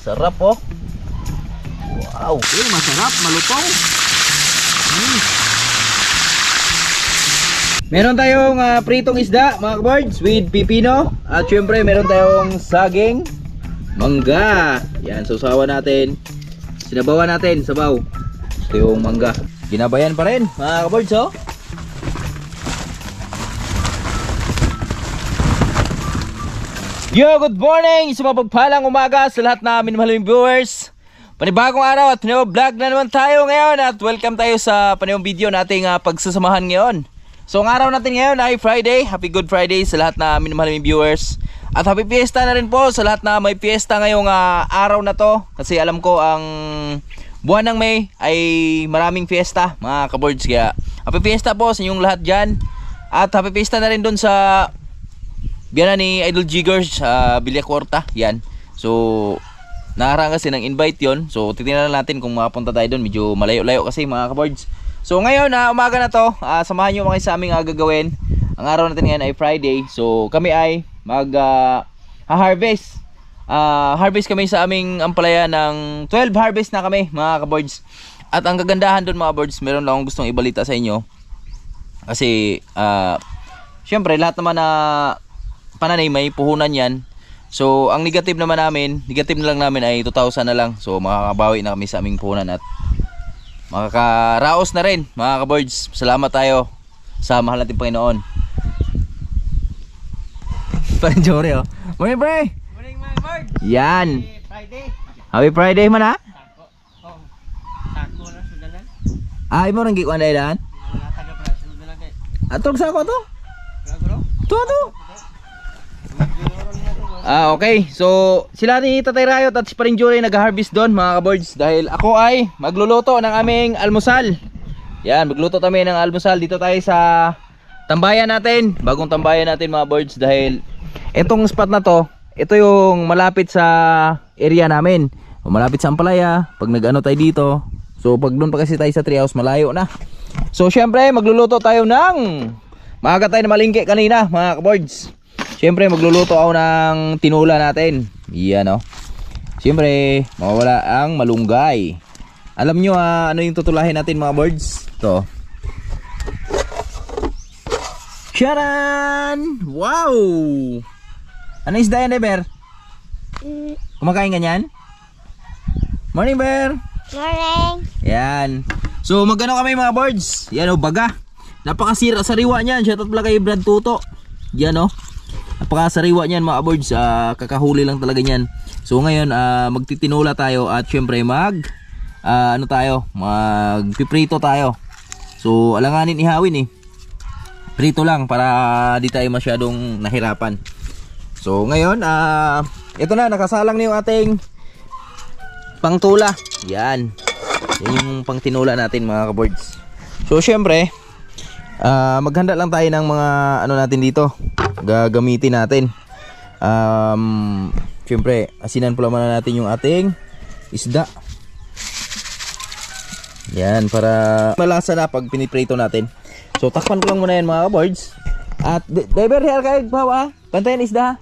Sarap oh. Wow, masarap, malutong. Meron tayong pritong isda mga kabards with pipino. At syempre meron tayong saging, mangga. Yan, susawan natin. Sinabawan natin, sabaw. Ito yung mangga. Ginabayan pa rin mga kabards oh. Yo, good morning! Sa mapagpalang umaga sa lahat na minamahaling viewers. Panibagong araw at panibagong vlog na naman tayo ngayon. At welcome tayo sa panibagong video nating pagsasamahan ngayon. So ang araw natin ngayon ay Friday. Happy Good Friday sa lahat na minamahaling viewers. At happy fiesta na rin po sa lahat na may fiesta ngayong araw na to. Kasi alam ko ang buwan ng May ay maraming fiesta mga kaboards. Kaya happy fiesta po sa inyong lahat dyan. At happy fiesta na rin dun sa biyanan ni Idol Jiggers sa Villacorta. Yan. So nakaraan kasi ng invite yon. So titingnan natin kung makapunta tayo doon. Medyo malayo-layo kasi mga kaboards. So ngayon umaga na to, samahan nyo mga sa aming gagawin. Ang araw natin ngayon ay Friday. So kami ay harvest. Harvest kami sa aming ampalaya ng 12 harvest na kami mga kaboards. At ang kagandahan doon mga boards, meron lang akong gustong ibalita sa inyo. Kasi syempre lahat naman na pananay may puhunan yan. So ang negative naman namin, negative na lang namin ay 2,000 na lang. So makakabawi na kami sa aming puhunan at makakaraos na rin mga kaboards. Salamat tayo sa mahal nating Panginoon. Parang Jory oh. Morning pre. Morning mga bird. Yan. Friday. Happy Friday man ha. Sako. Oh. Sako na sudalan. Ay mo nang gikuan dai dan. Wala taga para sudalan kay. Atog sa ko to. Gro. To. Okay. So sila ni Tatay Rayot at si Paring Jory nag-harvest doon mga kaboards. Dahil ako ay magluluto ng aming almusal. Yan, magluto kami ng almusal. Dito tayo sa tambayan natin. Bagong tambayan natin mga boards. Dahil itong spot na to, ito yung malapit sa area namin. Malapit sa Ampalaya. Pag nag-ano tayo dito. So pag doon pa kasi tayo sa treehouse, malayo na. So syempre magluluto tayo ng maaga tayo na malingki kanina mga kaboards. Siyempre magluluto ako ng tinula natin. Yan o. Siyempre mawawala ang malunggay. Alam nyo ano yung tutulahin natin mga birds? Ito. Sharan! Wow! Ano isda yan eh, Bear? Kumakain ka niyan? Morning, Bear! Morning! Yan. So magano kami mga birds? Yan o, baga. Napakasariwa niyan. Shoutout pala kay Brad Tuto. Yan o. Napakasariwa niyan mga birds. Kakahuli lang talaga niyan. So ngayon magtitinula tayo at syempre magpiprito tayo. So alanganin ihawin eh. Prito lang para di tayo masyadong nahirapan. So ngayon ito na, nakasalang na yung ating pangtula. Yan. Yan yung pangtinula natin mga kaboards. So syempre maghanda lang tayo ng mga ano natin dito. Gagamitin natin. Syempre asinan pula muna natin yung ating isda. Yan, para malasa na pag piniprito natin. So takpan ko lang muna yan mga kaboards. At diver here kayo bawa. Pantayan isda.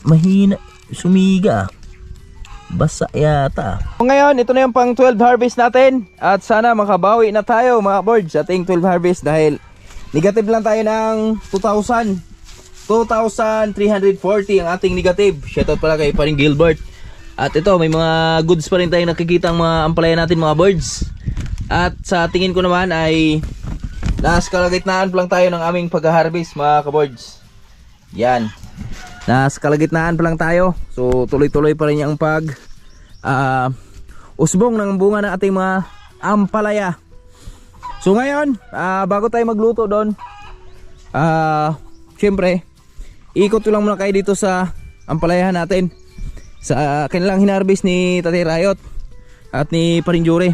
Mahina, sumiga. Basa yata. Ngayon, ito na yung pang 12 harvest natin. At sana makabawi na tayo mga kaboards sa ating 12 harvest. Dahil negative lang tayo ng 2,340 ang ating negative. Shoutout pala kay Paring Gilbert. At ito, may mga goods pa rin tayong nakikita ang mga ampalaya natin mga birds. At sa tingin ko naman ay nasa kalagitnaan pa lang tayo ng aming pag-harvest mga kaboards. Yan. Nasa kalagitnaan pa lang tayo. So tuloy-tuloy pa rin yung pag usbong ng bunga ng ating mga ampalaya. So ngayon, bago tayo magluto doon, syempre ikot lang muna kayo dito sa ampalayahan natin. Sa kanilang hinarvest ni Tatay Rayot at ni Paring Jory.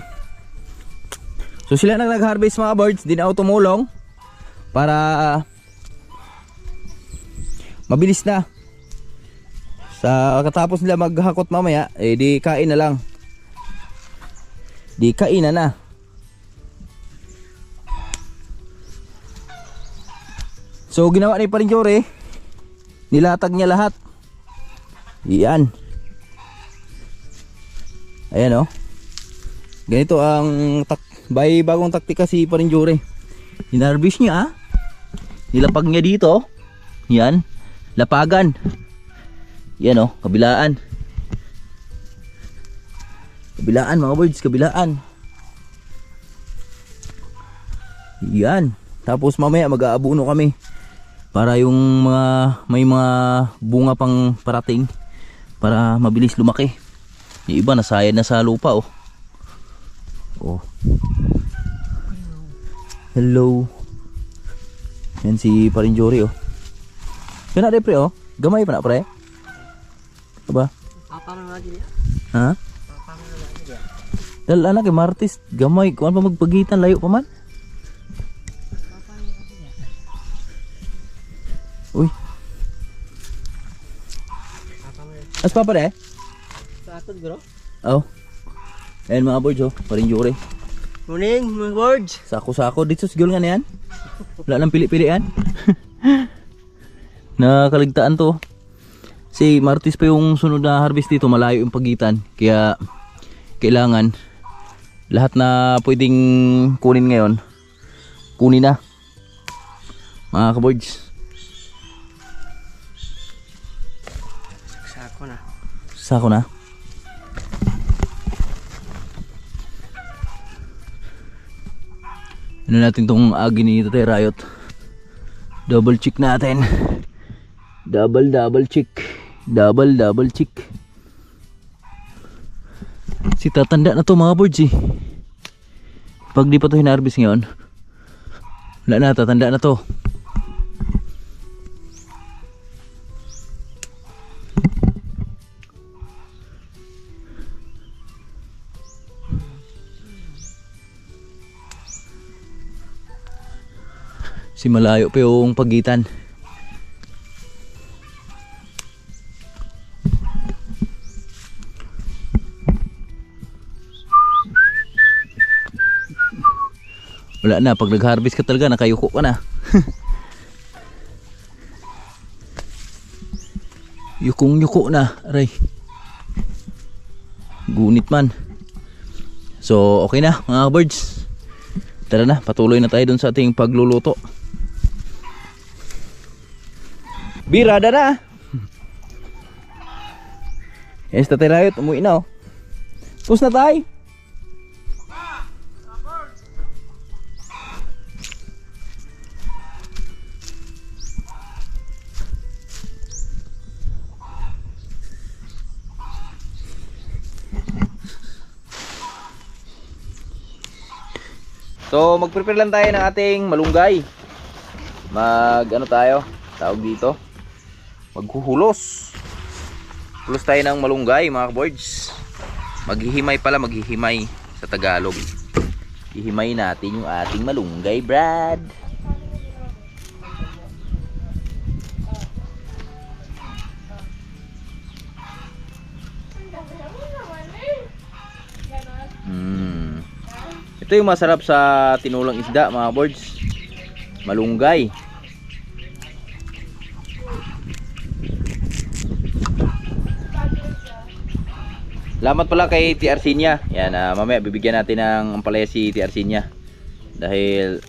So sila nang nag-harvest mga birds, di na ako tumulong para mabilis na. Sa katapos nila maghakot mamaya, di kain na lang. Di kain na. So ginawa ni Parinjore, nilatag niya lahat. Iyan. Ayan oh. Ganito ang bagong taktika si Parinjore. Hinarvest niya ah. Nilapag niya dito. Yan. Lapagan. Yan oh, kabilaan. Kabilaan mga birds, kabilaan. Yan. Tapos mamaya mag-aabuno kami para yung may mga bunga pang parating para mabilis lumaki. Yung iba nasayad na sa lupa oh. Oh. Hello. Yan si Parinjore oh. Yan na pre oh. Gamay pa na pre. Aba? Apa na lagi dia? Ha? Apa na lagi dia? Dal anak kay Martis gamay kuan pa magpagitan layo pa man. Uy. Apa na? As pa pre? Sakot bro. Oh. Ayan mga boys oh, Parinjore. Morning mga birds. Sako-sako dito siguro nga na yan. Wala nang pili-pilian. Nakaligtaan to. Si Martis pa yung sunod na harvest dito, malayo yung pagitan. Kaya kailangan lahat na pwedeng kunin ngayon, kunin na. Mga kaboards. Sako na. Sako na. Ano natin tong agi ni Tatay Riot. Double check natin. Double check. Double check. Si tatanda na to mga boards eh. Pag di pa to hinarvest ngayon, wala na, tatanda na to. Si malayo pa yung pagitan. Wala na, pag nag-harvest ka talaga nakayuko ka na. Yukong-yuko na, aray. Gunit man. So, okay na mga birds. Tara na, patuloy na tayo dun sa ating pagluluto. Birada na. Yes, Tatay Riot, umuwi na oh. Pus na tayo. So mag-prepare lang tayo ng ating malunggay. Ano tayo? Tawag dito. Maghuhulos. Hulos tayo ng malunggay mga boards. Maghihimay pala, maghihimay sa Tagalog. Hihimay natin yung ating malunggay, Brad. Ito yung masarap sa tinulang isda mga boards. Malunggay. Salamat pala kay T. Arsinia. Yan, mamaya bibigyan natin ng ampalaya si T. Arsinia. Dahil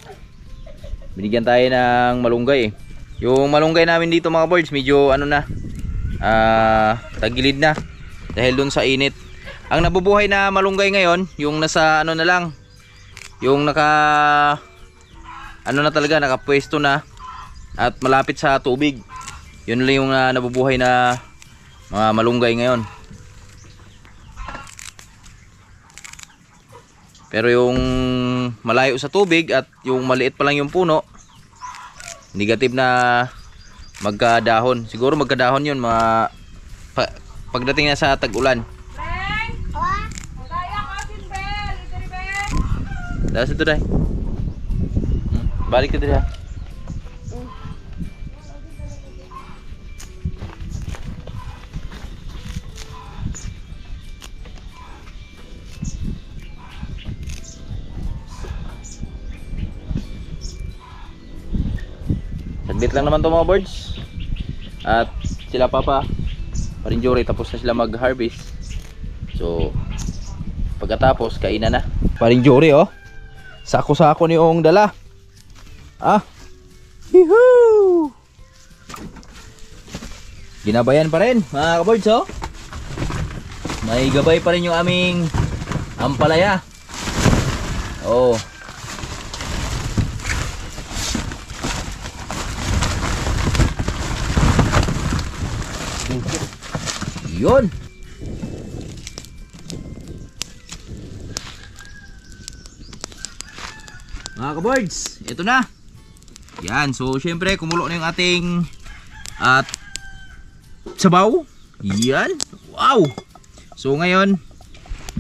binigyan tayo ng malunggay eh. Yung malunggay namin dito mga boards medyo ano na, tagilid na. Dahil dun sa init. Ang nabubuhay na malunggay ngayon, yung nasa ano na lang, yung ano na talaga, nakapwesto na at malapit sa tubig. Yun lang yung nabubuhay na mga malunggay ngayon. Pero yung malayo sa tubig at yung maliit pa lang yung puno, negative na magkadahon. Siguro magkadahon yun pagdating na sa tag-ulan. Dalas ito dahil. Balik ka dito ha. Saglit lang naman to mga birds. At sila papa Parinjuri tapos na sila mag-harvest. So pagkatapos kainan na. Parinjuri oh. Sako-sako ni yung dala. Ah. Yuhuu. Ginabayan pa rin mga kabirds oh. May gabay pa rin yung aming ampalaya. Oh. Yun. Mga kabirds, ito na. Yan, so syempre kumulo na yung ating at sabaw. Yan. Wow. So ngayon,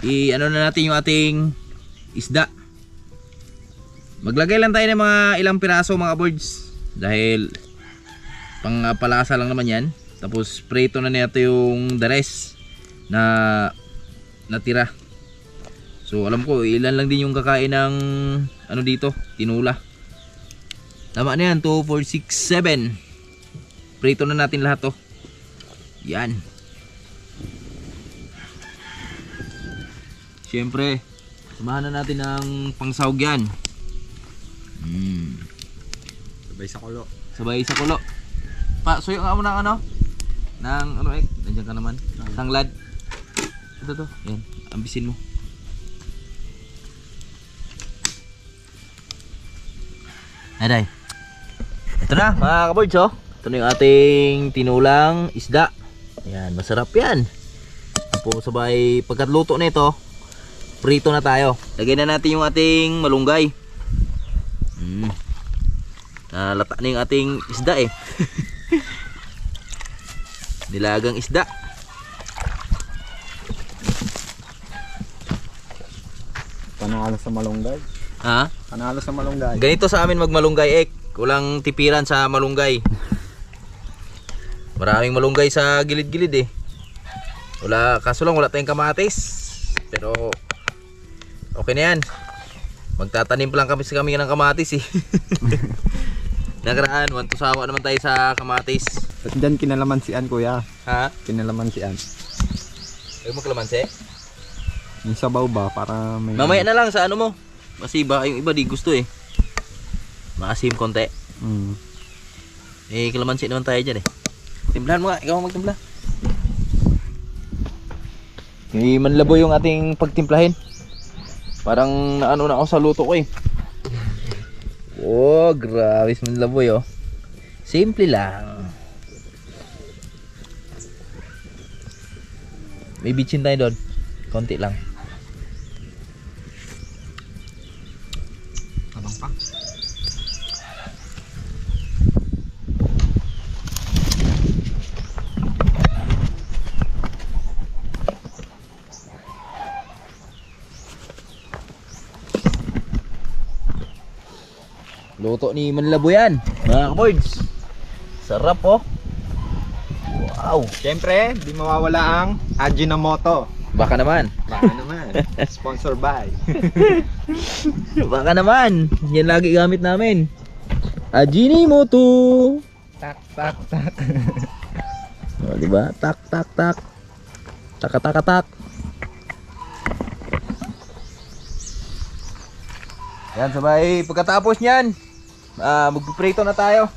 ano na natin yung ating isda. Maglagay lang tayo ng mga ilang piraso mga birds dahil pang palasa lang naman yan. Tapos prito na natin yung the rest na natira. So alam ko ilan lang din yung kakain ng ano dito, tinula. Tama na yan, 2, 4, 6, 7. Prito na natin lahat to. Yan. Siyempre, samahan na natin ng pangsahog yan. Sabay sa kulo. Sabay sa kulo. Pa, suyo nga mo ng ano? Nang ano nandiyan ka naman. Tanglad. Ito to. Yan, ambisin mo. Aday. Ito na mga kabirds oh. Ito na yung ating tinulang isda. Ayan, masarap yan. Tapos sabay pagkatluto na ito, prito na tayo. Lagyan na natin yung ating malunggay. Nalata na yung ating isda eh. Nilagang isda. Panalo sa malunggay. Ha? Panalo sa malunggay. Ganito sa amin magmalunggay ek. Walang tipiran sa malunggay. Maraming malunggay sa gilid-gilid eh. Wala, kaso lang wala tayong kamatis. Pero okay na yan. Magtatanim pa lang kami ng kamatis eh. Nakaraan, wantusawa naman tayo sa kamatis. At dyan kinalamansian kuya. Ha? Kinalamansian. Huwag mo kalamansi? Yung sabaw ba para may... Mamaya na lang sa ano mo. Kasi iba, yung iba di gusto eh. Maasim konti. Eh kalamansi naman tayo dyan eh. Timplahan mo nga, ikaw magtimpla. Hindi manlabo yung ating pagtimplahin. Parang naano na ako sa luto ko eh. Oh, grabe manlaboy oh. Simple lang. May bitchin tayo doon. Konti lang. Abang pa. Luto ni Manlabo yan, mga kabirds. Sarap oh. Wow. Siyempre, di mawawala ang Ajinomoto. Baka naman. Baka naman. Sponsor by. Baka naman. Yan lagi gamit namin. Ajinomoto. Tak, tak, tak. O, diba? Tak, tak, tak. Tak, tak, tak. Yan, sabay. Pagkatapos nyan, magpiprito na tayo.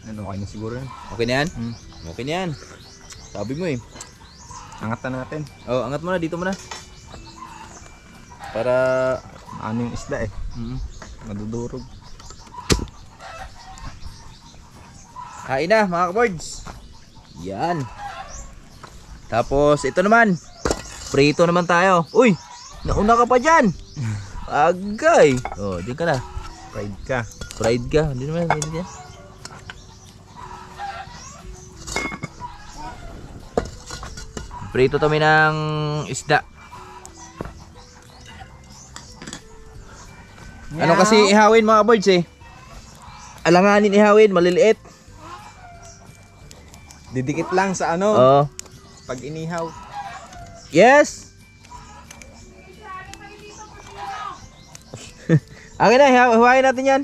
Ano, okay na siguro yan. Okay na yan? Okay na yan. Sabi mo eh. Angat na natin. Oh, angat mo na, dito mo na. Para Ano yung isda eh. Madudurog. kain na mga kabirds. Yan. Tapos ito naman. Prito naman tayo. Uy, nauna ka pa dyan. Agay. Oh, di ka na. Fried ka. Fried ka. Hindi naman, hindi yan. Prito kami ng isda. Ano kasi ihawin mga birds eh? Alanganin ihawin, maliliit. Didikit lang sa ano, Oo. pag inihaw. Yes! Akin na, hiwain natin yan.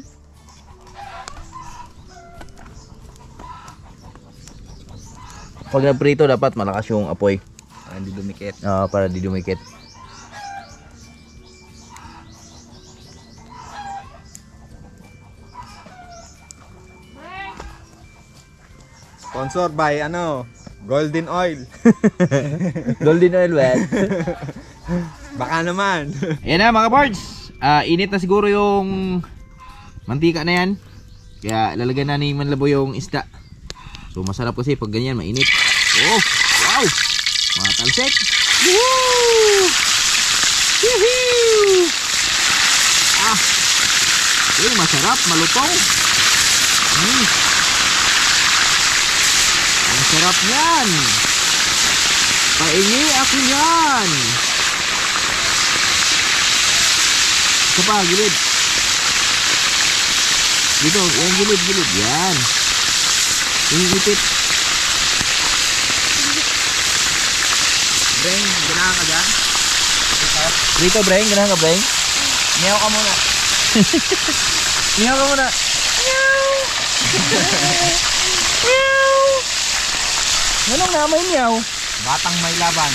Pag naprito, dapat malakas yung apoy. Hindi dumikit. Para di dumikit. Sponsor by ano, Golden Oil. Golden oil, well. Baka naman. Ayan na mga birds. Init na siguro yung mantika na yan. Kaya lalagyan na ni Manlabo yung isda. So masarap kasi pag ganyan, mainit. Oh, wow! Mga talsik. Woo! Woohoo! Masarap, malutong. Ang sarap yan. Paingi ako yan. Isa pa, gilid. Dito, yan gilid. Yan. Ipit. Breng, ganahan ka dyan? Dito, Breng. Ganahan ka, Breng? Niyaw ka muna. Niyaw ka muna. Meow! Anong namay niyaw? Batang may laban.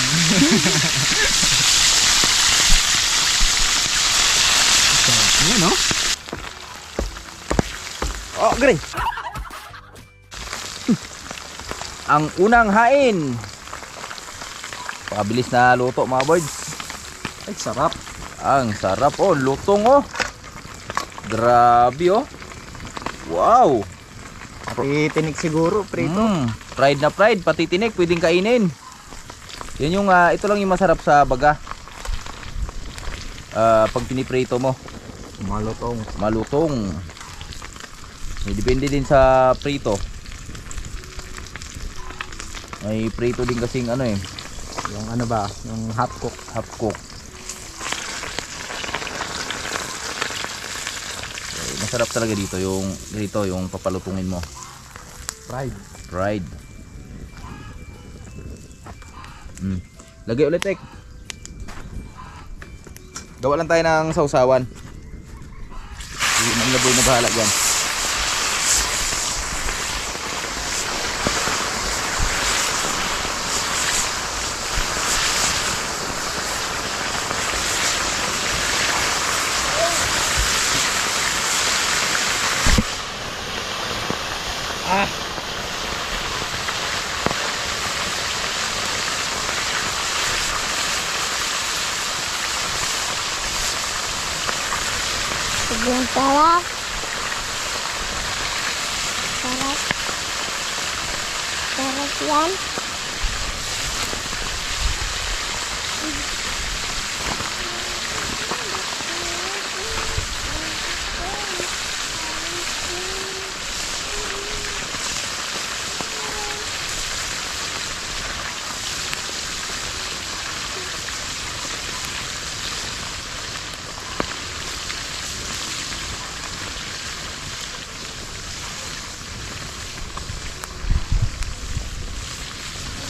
Ayan, no? Oh, Greng. Ang unang hain. Pabilis na luto mga birds. Ay, sarap. Ang sarap oh, lutong oh. Grabe oh. Wow. Pati tinik siguro, prito. Fried na fried, pati tinik pwedeng kainin. Yan yung ito lang yung masarap sa baga. Pag piniprito mo, malutong. Depende din sa prito. May prito din kasing ano eh. Yung ano ba, yung half cook. Masarap talaga dito yung papalutungin mo. Fried. Lagay ulit ek. Gawa lang tayo ng sausawan. Ang laboy na bahala dyan. Sobrang sarap. Sarap yan.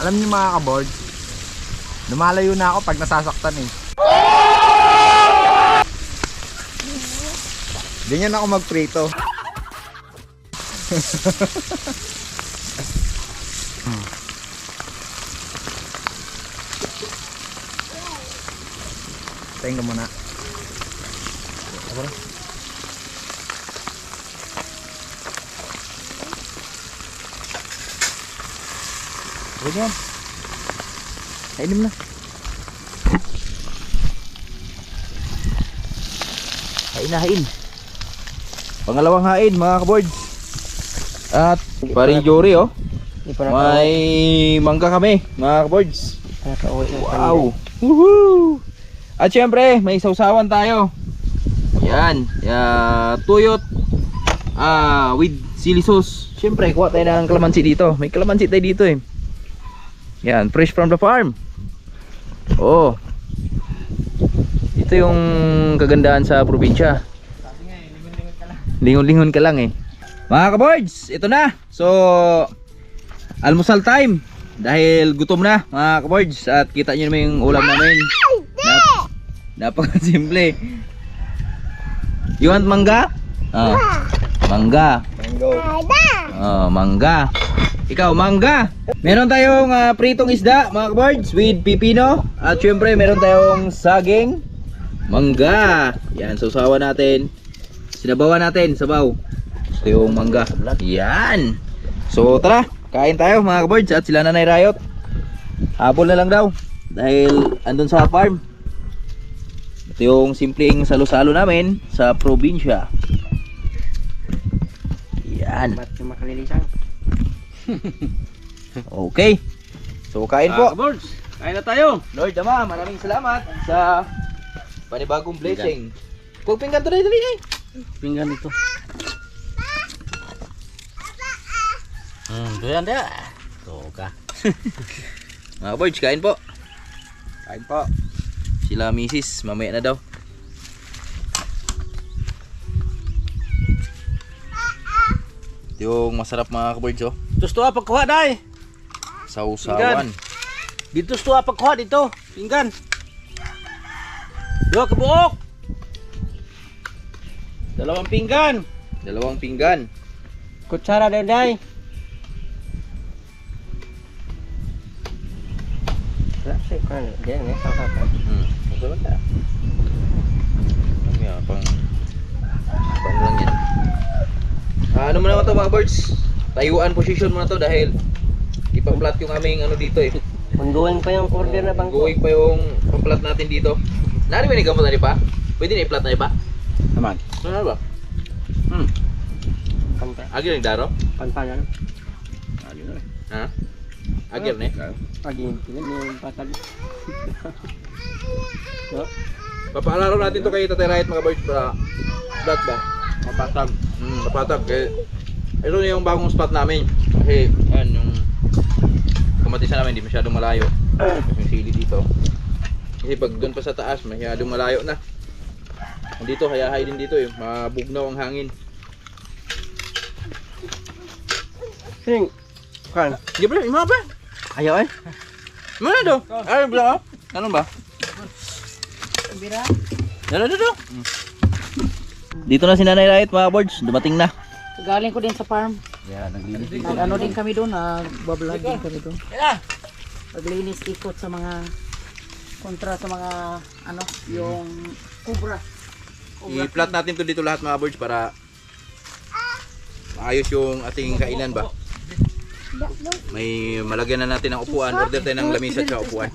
Alam niyo mga ka-board, lumalayo na ako pag nasasaktan eh. Ganyan ako magprito. Tingnan mo na. Ako na. Huwag yan. Kainin mo na. Hain. Pangalawang hain mga kaboards. At paring Jory oh. May mangga kami mga kaboards. Wow. Woohoo. At syempre may sausawan tayo. Yan. Tuyot with chili sauce. Syempre kuha tayo ng kalamansi dito. May kalamansi tayo dito eh. Yan, fresh from the farm. Oh. Ito yung kagandahan sa probinsya. Lingon-lingon ka lang eh. Mga kaboards, ito na. So, almusal time. Dahil gutom na mga kaboards. At kita nyo naman yung ulam namin. Napakasimple. You want mangga? Oh, mangga. Oh, mangga. Ikaw, mangga. Meron tayong pritong isda mga kaboards with pipino. At syempre meron tayong saging. Mangga. Yan, susawa natin. Sinabawan natin, sabaw. Gusto yung mangga. Yan. So tara, kain tayo mga kaboards. At sila Nanay Rayot, habol na lang daw dahil andun sa farm. Ito yung simpleng salo-salo namin sa probinsya. Yan. Okay. So kain po. Kaboards, kain na tayo. Lord Ama, maraming salamat sa panibagong blessing. Kung pinggan to dali eh. Pinggan ito. Doyan dia. Tuh ka. Mga boys, kain po. Kain po. Sila misis, mamaya na daw. Ito yung masarap mga kaboards oh. Gusto apa kuha dai? Sausawan. Dito gusto apa kuha dito? Pinggan. Dua kebuok. Dalawang pinggan. Dalawang pinggan. Kutsara din dai. Masarap na. Pang lang yan. Ano mo naman to mga birds? Tayuan position mo na to dahil ipa-flat yung aming ano dito eh. Ongoing pa yung order na bangko. Going pa yung pang-flat natin dito. Nari ba ni gamot na pa? Pwede na i-flat na pa? Naman. Ano ba? Agil ng daro? Pantalan. Ha? Agil na eh? Pagi pilih yung patag. Papaalaro natin to kay Tatay Rayot mga birds para flat ba? Mapatag. Kapatag eh. Ito na yung bagong spot namin. Kasi yan yung kamatisan namin, hindi masyadong malayo. Yung sili dito. Kasi pag doon pa sa taas, masyadong malayo na. Dito, hayahay din dito eh. Mabugnaw ang hangin. Sing. Kan. Sige ba? Ima ba? Ayaw eh. Mana do? Ay, bla. Ano ba? Bira. Dalo. Dito na si Nanay Rayot mga boards, dumating na. Galing ko din sa farm. Yan, naglinis dito. Nag-ano din kami doon, nag-vlog din kami doon. Naglinis ikot sa mga kontra sa mga ano, yung kubra. I-flat natin to dito lahat mga boards para maayos yung ating kainan ba. May malagyan na natin ng upuan, order tayo ng lamisa at upuan.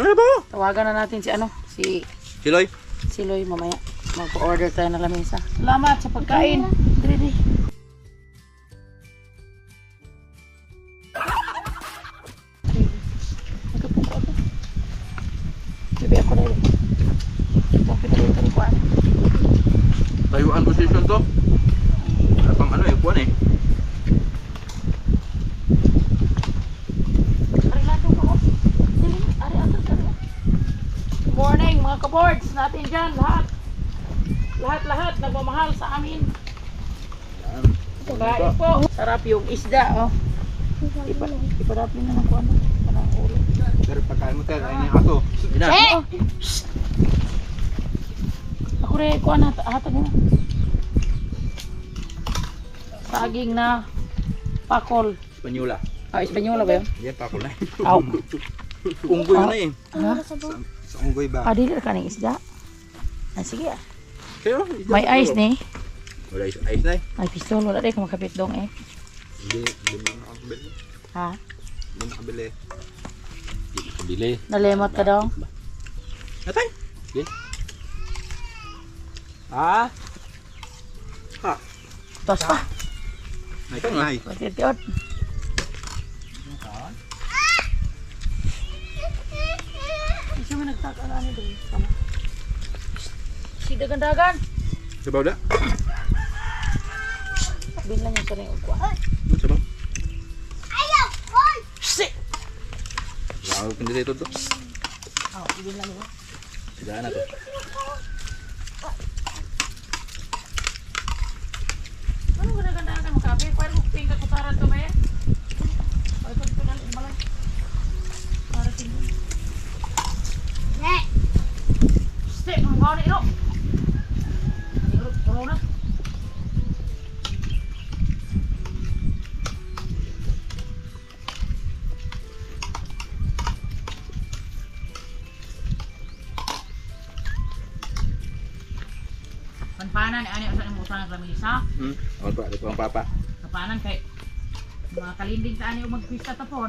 Ano ba? Tawagan na natin si ano, si Siloy? Loy mamaya. Magpa-order tayo ng lamesa. Salamat sa pagkain. Diri. Nagkapuko ako. Bebe ako na rin. Bakit rin ito ko ano? Tayuan position to. Wala pang ano eh, upuan eh. Good morning mga kaboards natin dyan lahat. Lahat nagmamahal sa amin. Kain po. Sarap yung isda oh. Ipadapin na ng kuwan. Parang ulo. Pero pagkain mo tayo, ayun yung ato. Oh. Ako rin kuwan hatag mo. Saging na pakol. Espanyola. Espanyola ba yun? Yan, pakol na. Aw. Unggoy na eh. Ha? Sa unggoy ba? Dili ka ng isda. Sige ah. Pero, May ice ni. wala ice na eh. May pistol. Wala rin ka makapit dong eh. Hindi mo nakabili. Ha? Hindi mo nakabili. Bili. Nalemot ka daw. Natay? Ah. Tos pa. Ay, ito nga. Patitiot. Isa mo nagtakalaan ito. Si dagan-dagan. Sabaw da? Bilang yung sarang ugwa. Sabaw. Si! Wow, kundi dito to. Bilang yun. Sigaan na to. Sabi, kuya mo tingkat kutaran to ba yan? Ay, ko dito dali balay. Para tingin. Nek. Step, ang gawa ni Iro. Iro, corona. Panpanan ni ani usa imong utang ng lamisa. Ano pa, ito ang papa. Kapanan kay mga kalinding ta ani magpista tapon.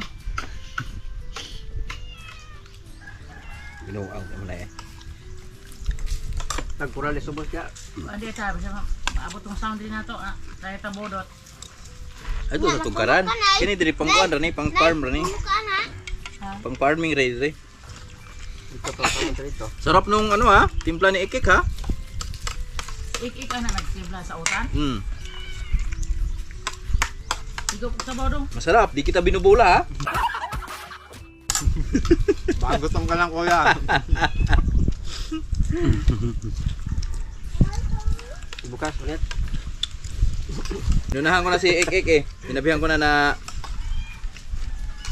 Binuang mo na eh. Nagpural ni subos ka. Andi sabi sa maabot tong sound din nato dahil ta bodot. Ito sa tungkaran. Kini diri pang kuan rani, pang farm rani. Mukha na. Pang farming ready. Ito pa ito dito. Sarap nung ano ha, timpla ni Ikik ha. Ik ana nagsimpla sa utan. Sigo sa bodong. Masarap, di kita binubula ha. Baka gutom ka lang kuya. Bukas ulit. Inunahan ko na si Ikik eh. Sinabihan ko na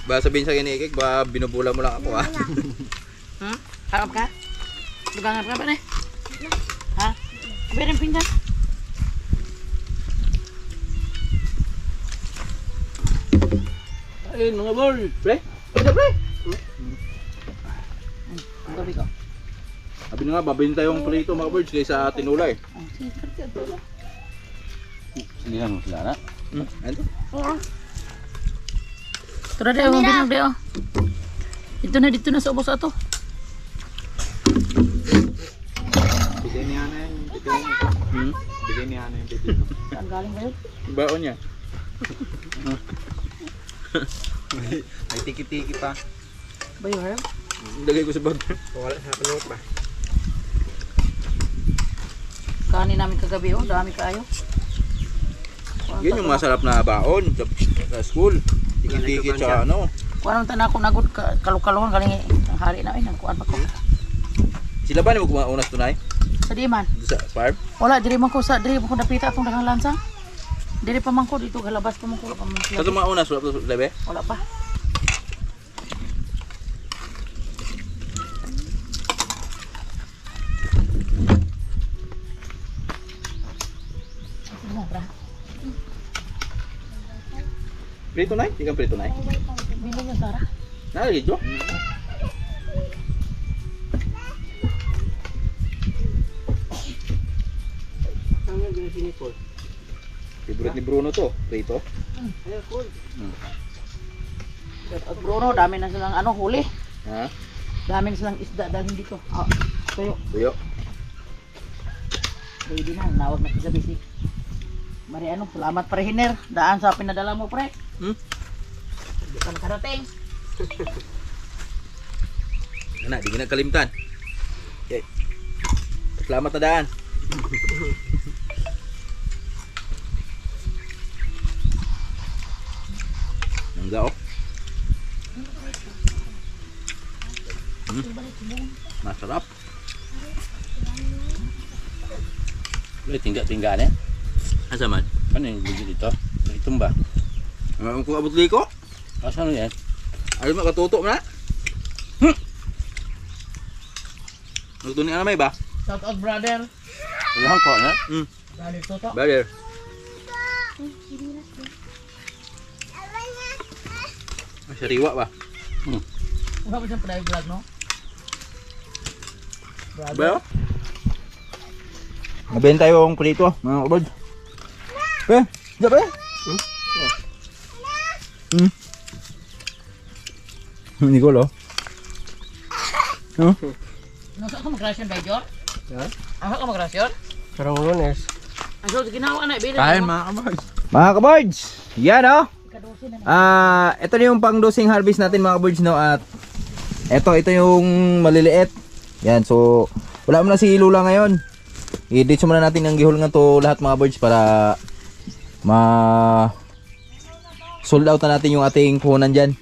ba sabihin sa ni Ikik, ba binubula mo lang ako ha. Harap ka? Dugangan ka ba na? Ha? Bereng pinggan. Ayun mga bol. Pre? Ito pre? Ang gabi ko. Sabi na nga, babinta yung prito mga birds kaysa tinula eh. Hindi lang sila na. Ano? Ayan. Tara deh, mong binang deh oh. Dito na sa ubos ato. Bigay niya na yung pipino. Bigay niya na yung pipino. Saan galing ba yun? Baon niya. May tiki-tiki pa. Ba yun, Herb? Lagay ko sa bag. Wala sa panot ba? Kanin namin kagabi oh, dami kaayo. Yan yung masarap na baon sa school. Tiki-tiki sa ano. Kuha naman tayo na ako nagod kalukaluhan kaling ang hari na ay nagkuhan pa ko. Sila ba ni mo kumaunas tunay? Sa di man. Doon sa farm? Wala, diri man ko napita atong dagang lansang. Diri pa man ko dito galabas pa man ko pa man. Sa tumaunas, wala pa sa lebe? Wala pa. Prito nay? Ikan prito nay? Bilog yung tara. Nalagay dyo? Saan nga gano'n sinipol? Favorite ni Bruno to, prito. Ayun, cool. At Bruno, dami na silang ano huli. Ha? Dami na silang isda dahil dito. Ah, tuyo. Tuyo. Ready na, nawag na sa bisik. Mari ano, salamat pre Hiner. Daan sa pinadala mo pre. Hindi ka nakarating. Anak, di ka nagkalimtan. Okay. Salamat na daan. Nangga oh. Masarap. Boleh tinggal-tinggal eh. Asa man? Kan yang biji dito. Itumba. Ang kung abot liko? Asa no yan? Ay makatuto na. Nagtuning na may ba? Shout out brother. Ulang ko na. Brother Toto. Brother. Sariwa ba? Wala ba siyang pala vlog no? Ba? Mabenta yung prito, mga kabod. Diyan ba? Nicolo. Nasa ka mag-rasyon ba, Jor? Ha? Asa ka mag-rasyon? Sarang lunes. Aso, ginawa na, bilis. Kain mga kabards. Mga kabards, yan oh. Ikadusin na. Ito na yung pang-dosing harvest natin mga kabards no. At ito yung maliliit. Yan, so wala mo na si Lula ngayon. I-ditch muna natin ang gihol nga to lahat mga birds para sold out na natin yung ating puhunan dyan.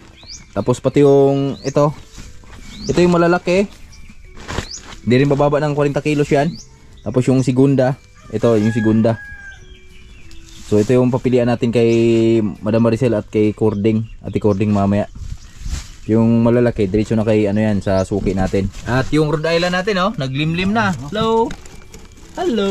Tapos pati yung ito yung malalaki, hindi rin bababa ng 40 kilos yan. Tapos yung segunda, ito yung segunda, So ito yung papilian natin kay Madam Maricel at kay Cording, Ate Cording mamaya. Yung malalaki, diretso na kay ano yan, sa suki natin. At yung Rhode Island natin, oh, naglimlim na. Hello. Hello.